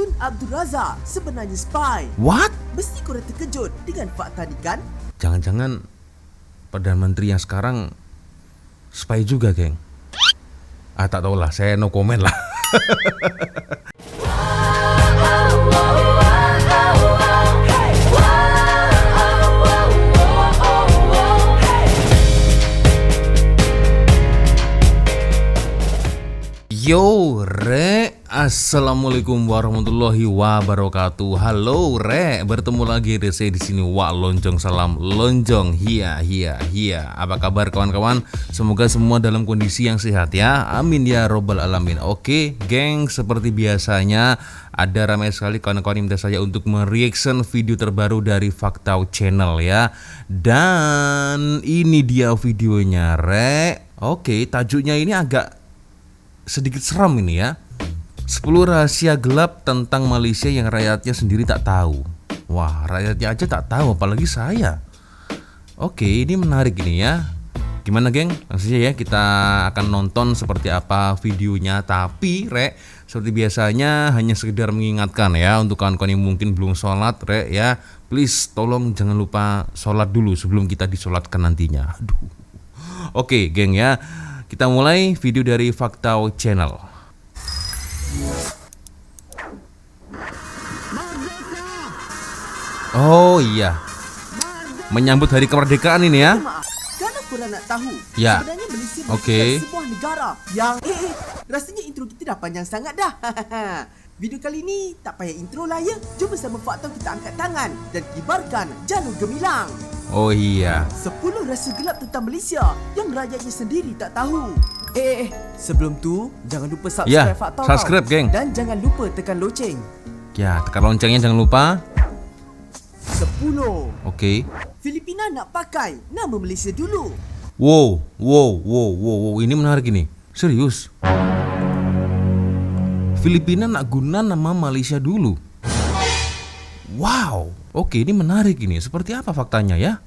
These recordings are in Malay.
Tun Abdul Razak sebenarnya spy. What? Mesti korang terkejut dengan fakta ni kan? Jangan-jangan Perdana Menteri yang sekarang spy juga, geng? Tak tahulah, saya no comment lah. Yo, Re, assalamualaikum warahmatullahi wabarakatuh. Halo, Re, bertemu lagi di sini. Wak Lonjong, salam lonjong. Hia. Apa kabar kawan-kawan? Semoga semua dalam kondisi yang sehat ya. Amin ya robbal alamin. Oke, geng, seperti biasanya ada ramai sekali kawan-kawan yang minta saya untuk mereaction video terbaru dari Faktau Channel ya. Dan ini dia videonya, Re. Oke, tajuknya ini agak sedikit seram ini ya. 10 rahasia gelap tentang Malaysia yang rakyatnya sendiri tak tahu. Wah, rakyatnya aja tak tahu, apalagi saya. Oke, ini menarik ini ya. Gimana, geng? Langsung saja ya, kita akan nonton seperti apa videonya. Tapi, Re, seperti biasanya hanya sekedar mengingatkan ya, untuk kawan-kawan yang mungkin belum sholat, Re ya, please tolong jangan lupa sholat dulu sebelum kita disolatkan nantinya. Aduh. Oke, geng ya. Kita mulai video dari Faktau Channel. Oh iya, menyambut hari kemerdekaan ini ya. Maaf, kalau korang nak tahu, Ya. sebenarnya Malaysia Okey. merupakan sebuah negara yang rasanya intro kita dah panjang sangat dah. Video kali ni tak payah intro lah ya. Jom bersama Faktau kita angkat tangan dan kibarkan jalur gemilang. Oh iya. 10 rahsia gelap tentang Malaysia yang rakyatnya sendiri tak tahu. Sebelum tu jangan lupa subscribe Ya, Faktau subscribe, geng. dan jangan lupa tekan loceng. Ya, tekan loncengnya jangan lupa. 10. Oke. Filipina nak pakai nama Malaysia dulu. Wow. Ini menarik ini. Serius. Filipina nak guna nama Malaysia dulu. Wow. Oke, ini menarik ini. Seperti apa faktanya ya?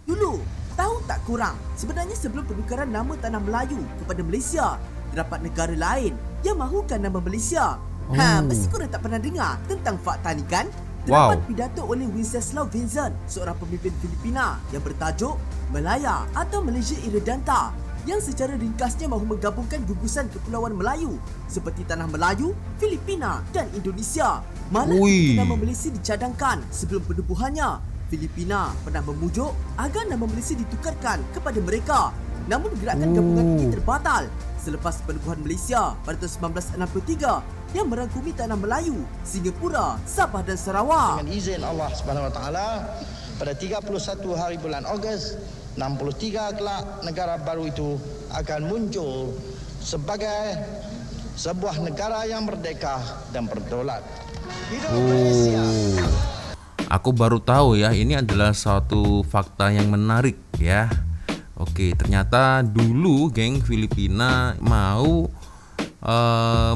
Dulu, tahu tak kurang, sebenarnya sebelum penukaran nama tanah Melayu kepada Malaysia, terdapat negara lain yang mahukan nama Malaysia. Mesti korang tak pernah dengar tentang fakta ni kan? Terdapat pidato oleh Wenceslao Vincent, seorang pemimpin Filipina yang bertajuk Malaya atau Malaysia Irredenta, yang secara ringkasnya mahu menggabungkan gugusan Kepulauan Melayu seperti Tanah Melayu, Filipina dan Indonesia. Malah ketika nama Malaysia dicadangkan sebelum penubuhannya, Filipina pernah memujuk agar nama Malaysia ditukarkan kepada mereka. Namun gerakan gabungan ini terbatal selepas penubuhan Malaysia pada tahun 1963 yang merangkumi Tanah Melayu, Singapura, Sabah dan Sarawak. Dengan izin Allah Subhanahu Wa Taala, pada 31 hari bulan Ogos 63 kelak negara baru itu akan muncul sebagai sebuah negara yang merdeka dan berdaulat. Hidup Malaysia. Aku baru tahu ya, ini adalah suatu fakta yang menarik ya. Oke, ternyata dulu geng Filipina mau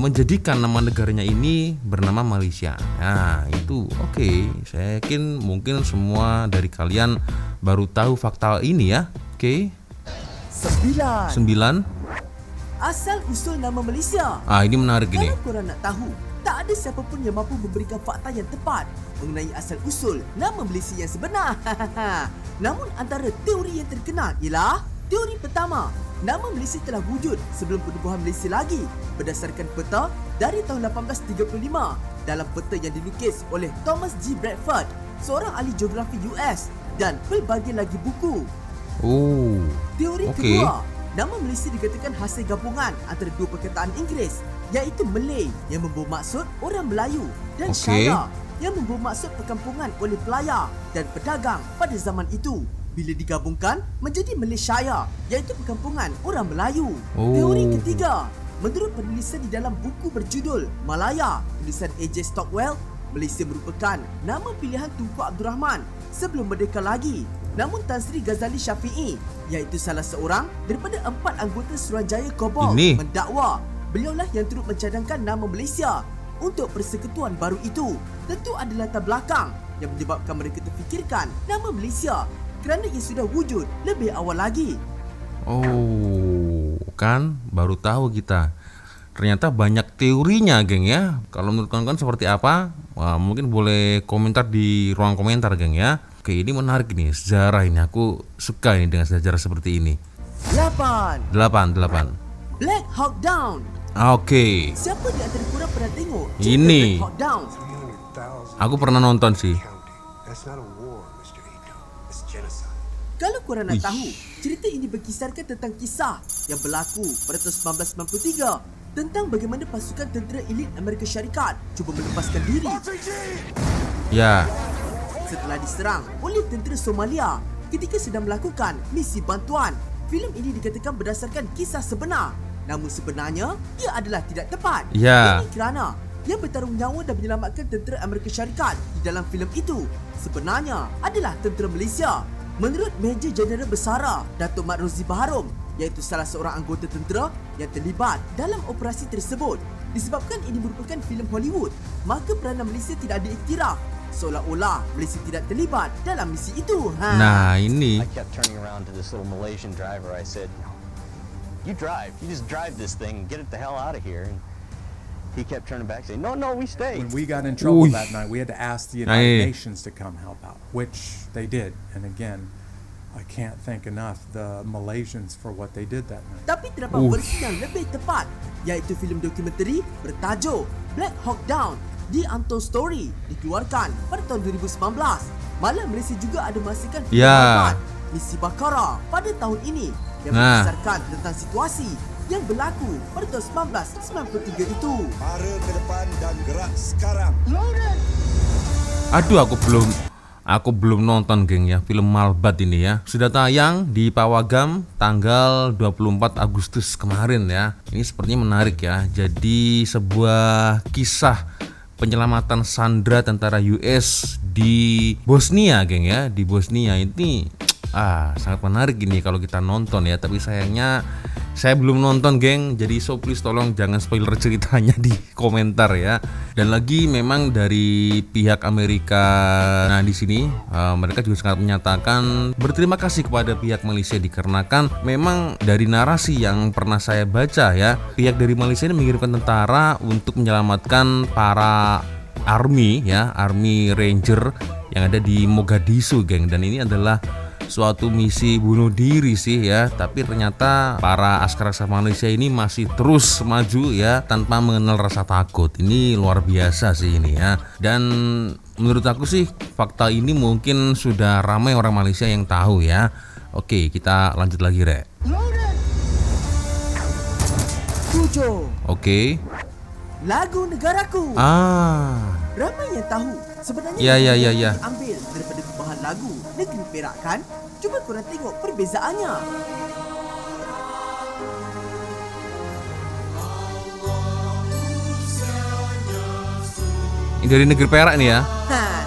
menjadikan nama negaranya ini bernama Malaysia. Nah itu oke. Saya yakin mungkin semua dari kalian baru tahu fakta ini ya. Oke. 9. 9. Asal usul nama Malaysia. Ini menarik ini. Kalau korang nak tahu, tak ada siapa pun yang mampu memberikan fakta yang tepat mengenai asal usul nama Malaysia yang sebenar. Namun antara teori yang terkenal ialah teori pertama, nama Malaysia telah wujud sebelum penubuhan Malaysia lagi berdasarkan peta dari tahun 1835 dalam peta yang dilukis oleh Thomas G. Bradford, seorang ahli geografi US, dan pelbagai lagi buku. Teori kedua, nama Malaysia dikatakan hasil gabungan antara dua perkataan Inggeris, iaitu Malay yang membawa maksud orang Melayu dan Shaya yang membawa maksud perkampungan oleh pelayar dan pedagang pada zaman itu. Bila digabungkan menjadi Malaysia, iaitu perkampungan orang Melayu. Teori ketiga, menurut penulisan di dalam buku berjudul Malaya, tulisan A.J. Stockwell, Malaysia merupakan nama pilihan Tunku Abdul Rahman sebelum merdeka lagi. Namun Tan Sri Ghazali Syafi'i, iaitu salah seorang daripada 4 anggota Suruhanjaya Kobol, mendakwa beliaulah yang turut mencadangkan nama Malaysia untuk persekutuan baru itu. Tentu ada latar belakang yang menyebabkan mereka terfikirkan nama Malaysia kerana ia sudah wujud lebih awal lagi. Kan baru tahu kita. ternyata banyak teorinya, geng ya. Kalau menurut kawan-kawan seperti apa? Wah, mungkin boleh komentar di ruang komentar, geng ya. Oke, ini menarik nih sejarah ini. Aku suka ini dengan sejarah seperti ini. 8. 8. Black Hawk Down. Oke. Siapa di antara korang pernah tengok cerita Ini. Black Hawk Down? Aku pernah nonton sih. That's not a war, Mr. Ito. It's genocide. Kalau korang nak Wih. tahu, cerita ini berkisarkan tentang kisah yang berlaku pada tahun 1993 tentang bagaimana pasukan tentera elit Amerika Syarikat cuba melepaskan diri Ya. setelah diserang oleh tentera Somalia ketika sedang melakukan misi bantuan. Filem ini dikatakan berdasarkan kisah sebenar, namun sebenarnya ia adalah tidak tepat. Ya. Ini kerana yang bertarung nyawa dan menyelamatkan tentera Amerika Syarikat di dalam filem itu sebenarnya adalah tentera Malaysia. Menurut Major Jeneral Besara Datuk Mat Rozi Baharom, iaitu salah seorang anggota tentera yang terlibat dalam operasi tersebut, disebabkan ini merupakan filem Hollywood, maka peranan Malaysia tidak diiktiraf, seolah-olah Malaysia tidak terlibat dalam misi itu. Nah, ini I kept turning around to this little Malaysian driver. I said, "You drive. You just drive this thing and get it the hell out of here." And he kept turning back saying, "No, we stay." When we got in trouble Uy. that night, we had to ask the Aye. United Nations to come help out, which they did. And again, I can't thank enough the Malaysians for what they did that night. Tapi terdapat versi yang lebih tepat, iaitu filem dokumentari bertajuk Black Hawk Down, The Untold Story, dikeluarkan pada tahun 2019. Malah Malaysia juga ada menghasilkan filem Ya. Hormat, Misi Bakara pada tahun ini yang Nah. mengisarkan tentang situasi yang berlaku pada tahun 1993 itu. Mara ke depan dan gerak sekarang. Aduh, aku belum nonton, geng ya, film Malbat ini ya. Sudah tayang di Pawagam tanggal 24 Agustus kemarin ya. Ini sepertinya menarik ya. Jadi sebuah kisah penyelamatan sandera tentara US di Bosnia, geng ya. Di Bosnia ini sangat menarik ini kalau kita nonton ya. Tapi sayangnya saya belum nonton, geng. Jadi so please tolong jangan spoiler ceritanya di komentar ya. Dan lagi memang dari pihak Amerika, nah di sini mereka juga sangat menyatakan berterima kasih kepada pihak Malaysia dikarenakan memang dari narasi yang pernah saya baca ya, pihak dari Malaysia ini mengirimkan tentara untuk menyelamatkan para army ya, army ranger yang ada di Mogadishu, geng. Dan ini adalah suatu misi bunuh diri sih ya, tapi ternyata para askar-askar Malaysia ini masih terus maju ya tanpa mengenal rasa takut. Ini luar biasa sih ini ya. Dan menurut aku sih fakta ini mungkin sudah ramai orang Malaysia yang tahu ya. Oke, kita lanjut lagi, Rek. 7. Oke. Lagu Negaraku. Ramai yang tahu sebenarnya Ya. diambil daripada bahan lagu Negeri Perak kan? Cuba korang tengok perbezaannya. Ini dari Negeri Perak nih ya.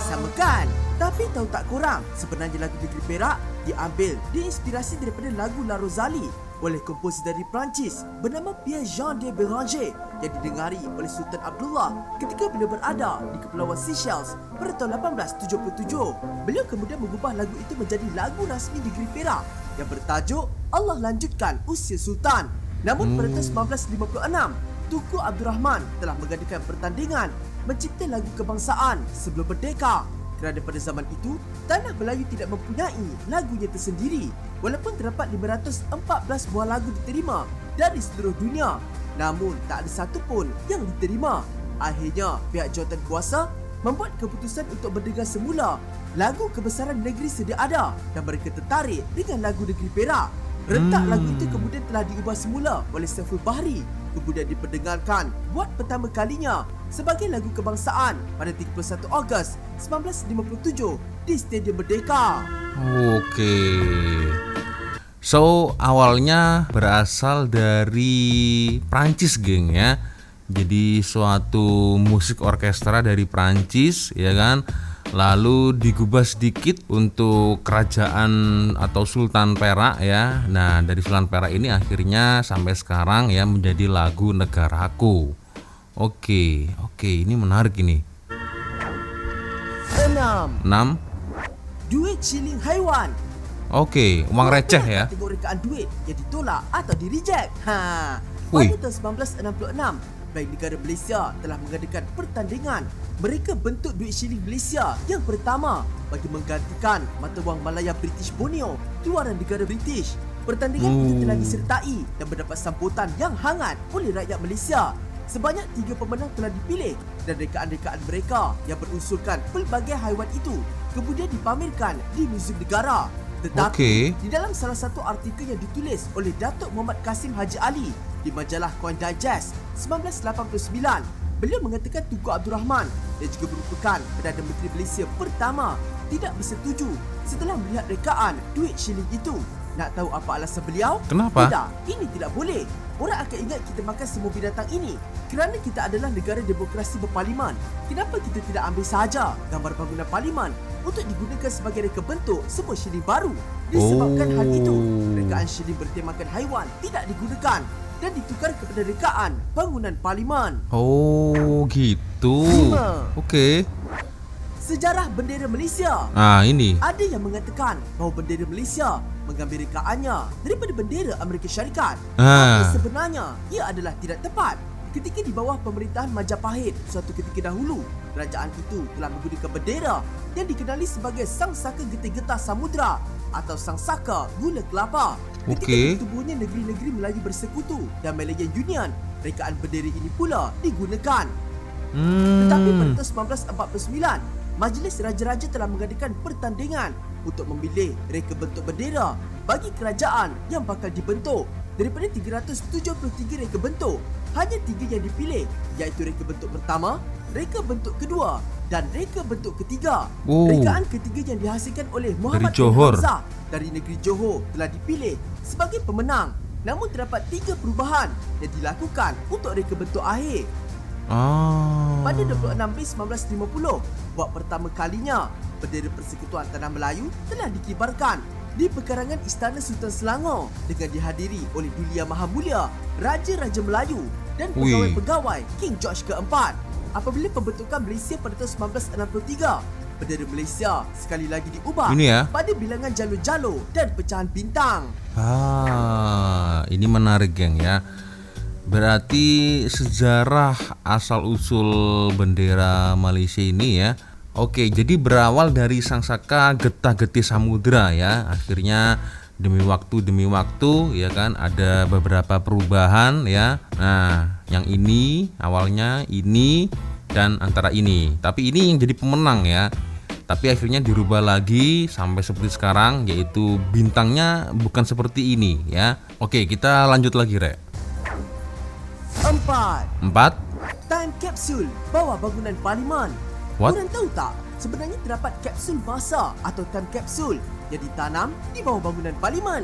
Sama kan? Tapi tahu tak korang, sebenarnya lagu Negeri Perak diambil diinspirasi daripada lagu La Rosalie oleh komposer dari Perancis bernama Pierre-Jean de Béranger yang didengari oleh Sultan Abdullah ketika beliau berada di Kepulauan Seychelles pada tahun 1877. Beliau kemudian mengubah lagu itu menjadi lagu rasmi Negeri Perak yang bertajuk Allah Lanjutkan Usia Sultan. Namun pada tahun 1956, Tunku Abdul Rahman telah mengadakan pertandingan mencipta lagu kebangsaan sebelum merdeka. Kerana pada zaman itu, tanah Melayu tidak mempunyai lagunya tersendiri. Walaupun terdapat 514 buah lagu diterima dari seluruh dunia, namun tak ada satu pun yang diterima. Akhirnya, pihak jawatan kuasa membuat keputusan untuk mendengar semula lagu kebesaran negeri sedia ada dan mereka tertarik dengan lagu Negeri Perak. Rentak lagu itu kemudian telah diubah semula oleh Saiful Bahri, kemudian diperdengarkan buat pertama kalinya sebagai lagu kebangsaan pada 31 Ogos 1957 di Stadium Merdeka. Oke. So, awalnya berasal dari Prancis, geng ya. Jadi suatu musik orkestra dari Prancis ya kan. Lalu digubah sedikit untuk kerajaan atau Sultan Perak ya. Nah, dari Sultan Perak ini akhirnya sampai sekarang ya menjadi lagu Negaraku. Oke, ini menarik ini. 6. 6. Duit shilling haiwan. Oke, uang receh ya. Tengok rekaan duit yang ditolak atau di reject. Ui. Pada tahun 1966, Bank Negara Malaysia telah mengadakan pertandingan. Mereka bentuk duit shilling Malaysia yang pertama bagi menggantikan mata wang Malaya British Borneo keluaran negara British. Pertandingan itu telah disertai dan mendapat sambutan yang hangat oleh rakyat Malaysia. Sebanyak 3 pemenang telah dipilih dan rekaan-rekaan mereka yang berunsurkan pelbagai haiwan itu kemudian dipamerkan di Muzium Negara. Tetapi Okey. di dalam salah satu artikel yang ditulis oleh Datuk Muhammad Kasim Haji Ali di majalah Coin Digest 1989, beliau mengatakan Tunku Abdul Rahman yang juga merupakan Perdana Menteri Malaysia pertama tidak bersetuju setelah melihat rekaan duit shilling itu. Nak tahu apa alasan beliau? Kenapa? Tidak, ini tidak boleh. Orang akan ingat kita makan semua binatang ini kerana kita adalah negara demokrasi berparlimen. Kenapa kita tidak ambil sahaja gambar bangunan parlimen untuk digunakan sebagai reka bentuk sebuah shilling baru? Disebabkan hal itu, rekaan shilling bertemakan haiwan tidak digunakan dan ditukar kepada rekaan bangunan parlimen. Oh, gitu. 5. Okey. Sejarah bendera Malaysia. Ini. Ada yang mengatakan bahawa bendera Malaysia mengambil rekaannya daripada bendera Amerika Syarikat. Tapi sebenarnya ia adalah tidak tepat. Ketika di bawah pemerintahan Majapahit suatu ketika dahulu, kerajaan itu telah menggunakan bendera yang dikenali sebagai Sang Saka Getih-Getah Samudra atau Sang Saka Gula Kelapa. Ketika Okey. bertubuhnya negeri-negeri Melayu Bersekutu dan Malayan Union, rekaan bendera ini pula digunakan. Tetapi pada tahun 1949, Majlis Raja-Raja telah mengadakan pertandingan untuk memilih reka bentuk bendera bagi kerajaan yang bakal dibentuk. Daripada 373 reka bentuk, hanya 3 yang dipilih, iaitu reka bentuk pertama, reka bentuk kedua dan reka bentuk ketiga. Oh. Rekaan ketiga yang dihasilkan oleh Muhammad bin Johor. Hamzah dari negeri Johor telah dipilih sebagai pemenang. Namun terdapat 3 perubahan yang dilakukan untuk reka bentuk akhir. Pada 26 Mei 1950, buat pertama kalinya, bendera Persekutuan Tanah Melayu telah dikibarkan di pekarangan Istana Sultan Selangor dengan dihadiri oleh Duli Yang Maha Mulia Raja-Raja Melayu dan pegawai-pegawai King George keempat. Apabila pembentukan Malaysia pada tahun 1963, bendera Malaysia sekali lagi diubah Ini ya. pada bilangan jalur-jalur dan pecahan bintang. Ini menarik, geng ya. Berarti sejarah asal-usul bendera Malaysia ini ya. Oke, jadi berawal dari Sang Saka Getah-Getih Samudra ya. Akhirnya demi waktu ya kan ada beberapa perubahan ya. Nah, yang ini awalnya ini dan antara ini. Tapi ini yang jadi pemenang ya. Tapi akhirnya dirubah lagi sampai seperti sekarang, yaitu bintangnya bukan seperti ini ya. Oke, kita lanjut lagi, Rek. 4. 4. Time capsule bawah bangunan parlimen. What? Korang tahu tak, sebenarnya terdapat kapsul masa atau time capsule yang ditanam di bawah bangunan parlimen.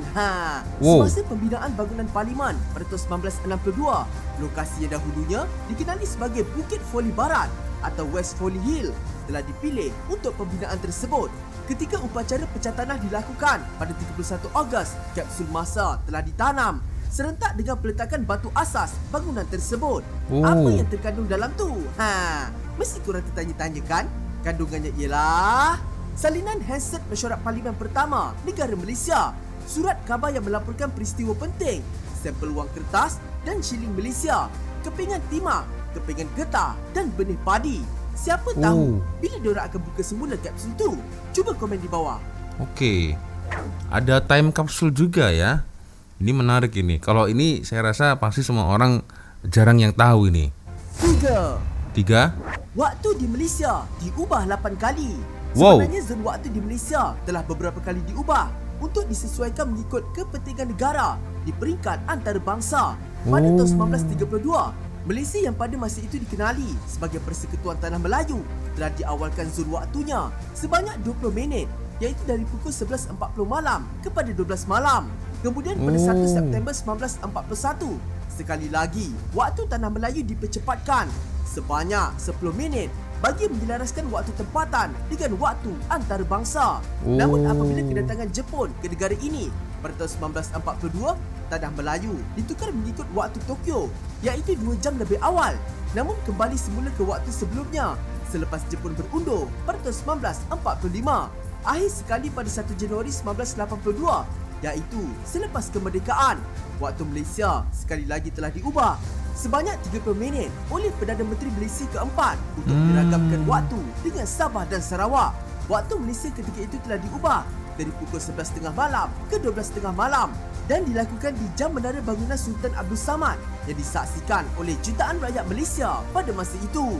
Wow. Semasa pembinaan bangunan parlimen pada tahun 1962, lokasi yang dahulunya dikenali sebagai Bukit Folly Barat atau West Folly Hill telah dipilih untuk pembinaan tersebut. Ketika upacara pencatanah dilakukan pada 31 Ogos, kapsul masa telah ditanam serentak dengan peletakan batu asas bangunan tersebut. Apa yang terkandung dalam tu? Mesti korang tertanya-tanya kan? Kandungannya ialah salinan handset mesyuarat parlimen pertama negara Malaysia, surat khabar yang melaporkan peristiwa penting, sampel wang kertas dan shilling Malaysia, kepingan timah, kepingan getah dan benih padi. Siapa tahu bila diorang akan buka semula kapsul tu? Cuba komen di bawah. Oke. Ada time capsule juga ya. Ini menarik ini. Kalau ini saya rasa pasti semua orang jarang yang tahu ini. 3. Waktu di Malaysia diubah 8 kali. Wow. Sebenarnya zon waktu di Malaysia telah beberapa kali diubah untuk disesuaikan mengikut kepentingan negara di peringkat antarabangsa. Pada tahun 1932, Malaysia yang pada masa itu dikenali sebagai Persekutuan Tanah Melayu telah diawalkan zon waktunya sebanyak 20 minit, iaitu dari pukul 11.40 malam kepada 12 malam. Kemudian pada 1 September 1941, sekali lagi waktu Tanah Melayu dipercepatkan sebanyak 10 minit bagi menyelaraskan waktu tempatan dengan waktu antarabangsa. Namun apabila kedatangan Jepun ke negara ini pada tahun 1942, Tanah Melayu ditukar mengikut waktu Tokyo, iaitu 2 jam lebih awal. Namun kembali semula ke waktu sebelumnya selepas Jepun berundur pada tahun 1945. Akhir sekali pada 1 Januari 1982, iaitu selepas kemerdekaan. Waktu Malaysia sekali lagi telah diubah sebanyak 30 minit oleh Perdana Menteri Malaysia keempat untuk meragamkan waktu dengan Sabah dan Sarawak. Waktu Malaysia ketika itu telah diubah dari pukul 11.30 malam ke 12.30 malam dan dilakukan di Jam Menara Bangunan Sultan Abdul Samad yang disaksikan oleh jutaan rakyat Malaysia pada masa itu.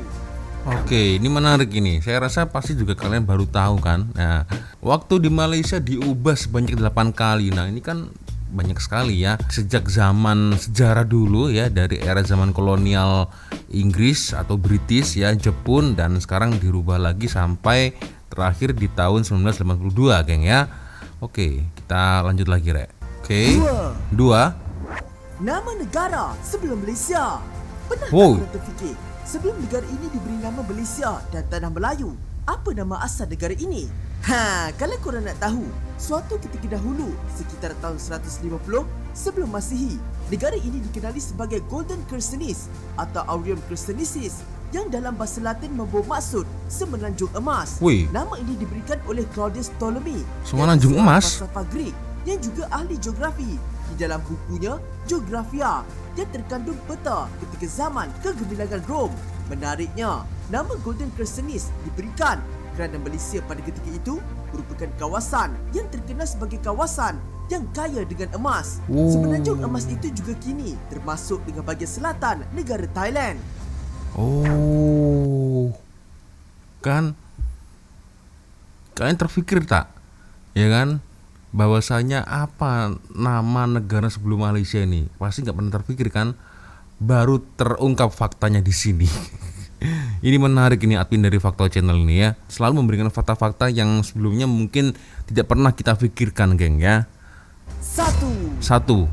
Oke, ini menarik ini. Saya rasa pasti juga kalian baru tahu kan. Nah, waktu di Malaysia diubah sebanyak 8 kali. Nah, ini kan banyak sekali ya. Sejak zaman sejarah dulu ya, dari era zaman kolonial Inggris atau British ya, Jepun, dan sekarang dirubah lagi sampai terakhir di tahun 1982, geng ya. Oke, kita lanjut lagi, Rek. Oke. Dua. Nama negara sebelum Malaysia. Pernah Wow. tak korang terfikir sebelum negara ini diberi nama Malaysia dan Tanah Melayu, apa nama asal negara ini? Kalau korang nak tahu, suatu ketika dahulu, sekitar tahun 150 sebelum Masihi, negara ini dikenali sebagai Golden Chersonese atau Aurium Chersonensis yang dalam bahasa Latin membawa maksud semenanjung emas. Wih. Nama ini diberikan oleh Claudius Ptolemy, Semenanjung yang emas? filsafat Greek yang juga ahli geografi. Di dalam bukunya Geographia yang terkandung peta ketika zaman kegemilangan Rom. Menariknya, nama Golden Chersonese diberikan kerana Malaysia pada ketika itu merupakan kawasan yang terkenal sebagai kawasan yang kaya dengan emas. Oh. Semenanjung emas itu juga kini termasuk dengan bahagian selatan negara Thailand. Oh. Kan kalian terfikir tak? Ya kan? Bahwasanya apa nama negara sebelum Malaysia ini? Pasti nggak pernah terpikir kan? Baru terungkap faktanya di sini. Ini menarik ini admin dari Fakta Channel ini ya. Selalu memberikan fakta-fakta yang sebelumnya mungkin tidak pernah kita pikirkan, geng ya. Satu.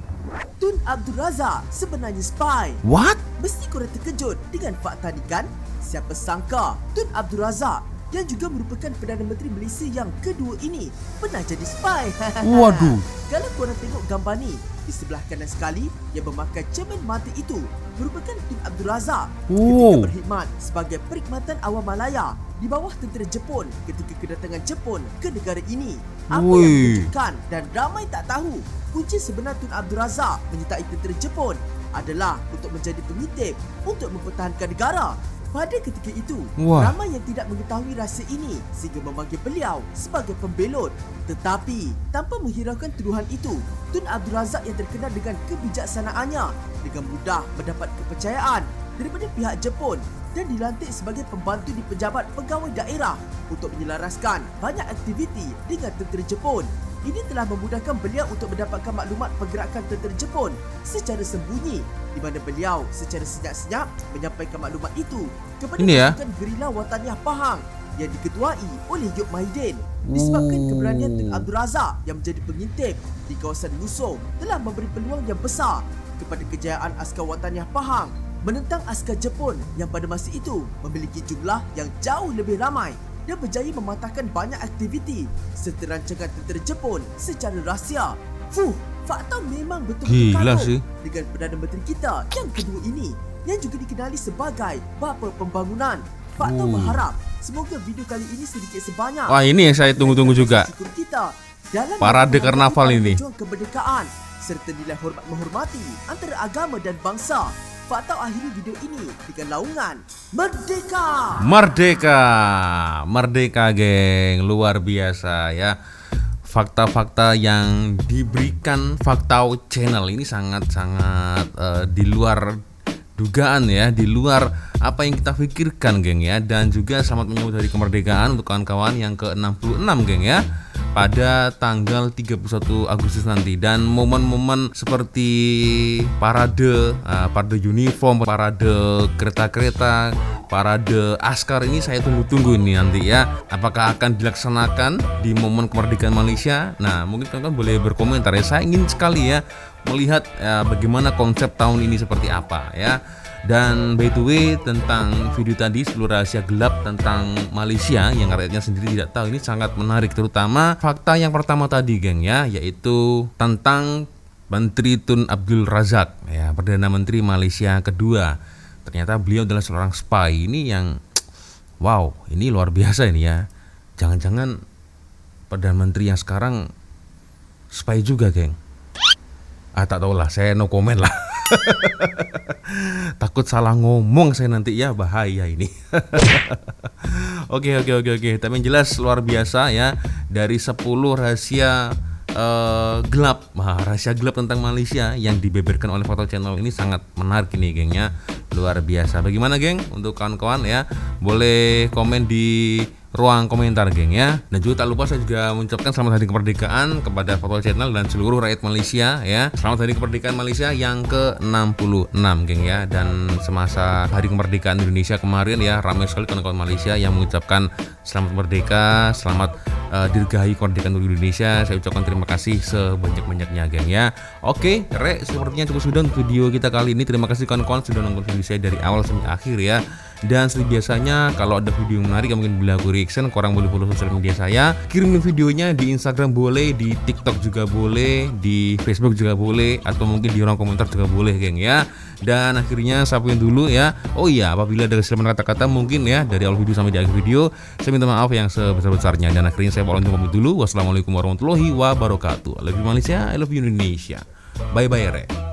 Tun Abdul Razak sebenarnya spy. What? Mesti korang terkejut dengan fakta ni kan? Siapa sangka Tun Abdul Razak yang juga merupakan Perdana Menteri Malaysia yang kedua ini pernah jadi spy. Waduh. Kalau korang tengok gambar ni, di sebelah kanan sekali yang memakai cermin mata itu merupakan Tun Abdul Razak ketika berkhidmat sebagai perkhidmatan awam Malaya di bawah tentera Jepun ketika kedatangan Jepun ke negara ini. Apa yang menunjukkan dan ramai tak tahu, kunci sebenar Tun Abdul Razak menyertai tentera Jepun adalah untuk menjadi pengintip untuk mempertahankan negara. Pada ketika itu, ramai yang tidak mengetahui rahsia ini sehingga memanggil beliau sebagai pembelot. Tetapi, tanpa menghiraukan tuduhan itu, Tun Abdul Razak yang terkenal dengan kebijaksanaannya dengan mudah mendapat kepercayaan daripada pihak Jepun dan dilantik sebagai pembantu di pejabat pegawai daerah untuk menyelaraskan banyak aktiviti dengan tentera Jepun. Ini telah memudahkan beliau untuk mendapatkan maklumat pergerakan tentera Jepun secara sembunyi, di mana beliau secara senyap-senyap menyampaikan maklumat itu kepada pasukan gerila Wataniah Pahang yang diketuai oleh Yop Mahidin. Disebabkan keberanian Tun Abdul Razak yang menjadi pengintip di kawasan musuh telah memberi peluang yang besar kepada kejayaan askar Wataniah Pahang menentang askar Jepun yang pada masa itu memiliki jumlah yang jauh lebih ramai dan berjaya mematahkan banyak aktiviti serta rancangan tentera Jepun secara rahsia. Fakta memang betul-betul kagum dengan Perdana Menteri kita yang kedua ini yang juga dikenali sebagai Bapa Pembangunan. Fakta berharap semoga video kali ini sedikit sebanyak. Wah, ini yang saya tunggu-tunggu juga. Kita dalam Parade karnaval ini. Kemerdekaan serta nilai hormat menghormati antara agama dan bangsa. Fakta akhiri video ini dengan laungan Merdeka! Merdeka geng, luar biasa ya. Fakta-fakta yang diberikan Fakta Channel ini sangat-sangat di luar dugaan ya, di luar apa yang kita pikirkan geng ya. Dan juga selamat menyambut hari kemerdekaan untuk kawan-kawan yang ke-66 geng ya, pada tanggal 31 Agustus nanti. Dan momen-momen seperti parade uniform, parade kereta-kereta, parade askar ini saya tunggu-tunggu ini nanti ya. Apakah akan dilaksanakan di momen kemerdekaan Malaysia? Nah, mungkin kalian boleh berkomentar ya. Saya ingin sekali ya melihat bagaimana konsep tahun ini seperti apa ya. Dan by the way, tentang video tadi seluruh rahasia gelap tentang Malaysia yang rakyatnya sendiri tidak tahu, ini sangat menarik. Terutama fakta yang pertama tadi geng ya, yaitu tentang Menteri Tun Abdul Razak ya, Perdana Menteri Malaysia kedua. Ternyata beliau adalah seorang spy. Ini yang wow, ini luar biasa ini ya. Jangan-jangan Perdana Menteri yang sekarang spy juga, geng. Tak tahu lah, saya no comment lah. Takut salah ngomong saya nanti, ya bahaya ini. Oke. Tapi yang jelas luar biasa ya, dari 10 rahasia gelap, rahasia gelap tentang Malaysia yang dibeberkan oleh Foto Channel ini sangat menarik ini, gengnya. Luar biasa. Bagaimana, geng? Untuk kawan-kawan ya, boleh komen di ruang komentar, geng ya. Dan juga tak lupa saya juga mengucapkan selamat hari kemerdekaan kepada Foto Channel dan seluruh rakyat Malaysia ya. Selamat hari kemerdekaan Malaysia yang ke-66, geng ya. Dan semasa hari kemerdekaan Indonesia kemarin ya, ramai sekali kawan-kawan Malaysia yang mengucapkan selamat merdeka, selamat dirgahayu kemerdekaan Indonesia. Saya ucapkan terima kasih sebanyak-banyaknya, geng ya. Oke, Rek, sepertinya cukup sudah untuk video kita kali ini. Terima kasih kawan-kawan sudah nonton video saya dari awal sampai akhir ya. Dan seperti biasanya, kalau ada video menarik yang mungkin boleh aku reaction, korang boleh follow sosial media saya. Kirimin videonya di Instagram boleh, di TikTok juga boleh, di Facebook juga boleh, atau mungkin di ruang komentar juga boleh, geng ya. Dan akhirnya sapuin dulu ya. Oh iya, apabila ada kesalahan kata-kata mungkin ya dari awal video sampai di akhir video, saya minta maaf yang sebesar-besarnya. Dan akhirnya saya mau pamit dulu. Wassalamualaikum warahmatullahi wabarakatuh. I love you Malaysia, I love you Indonesia. Bye bye, Rek.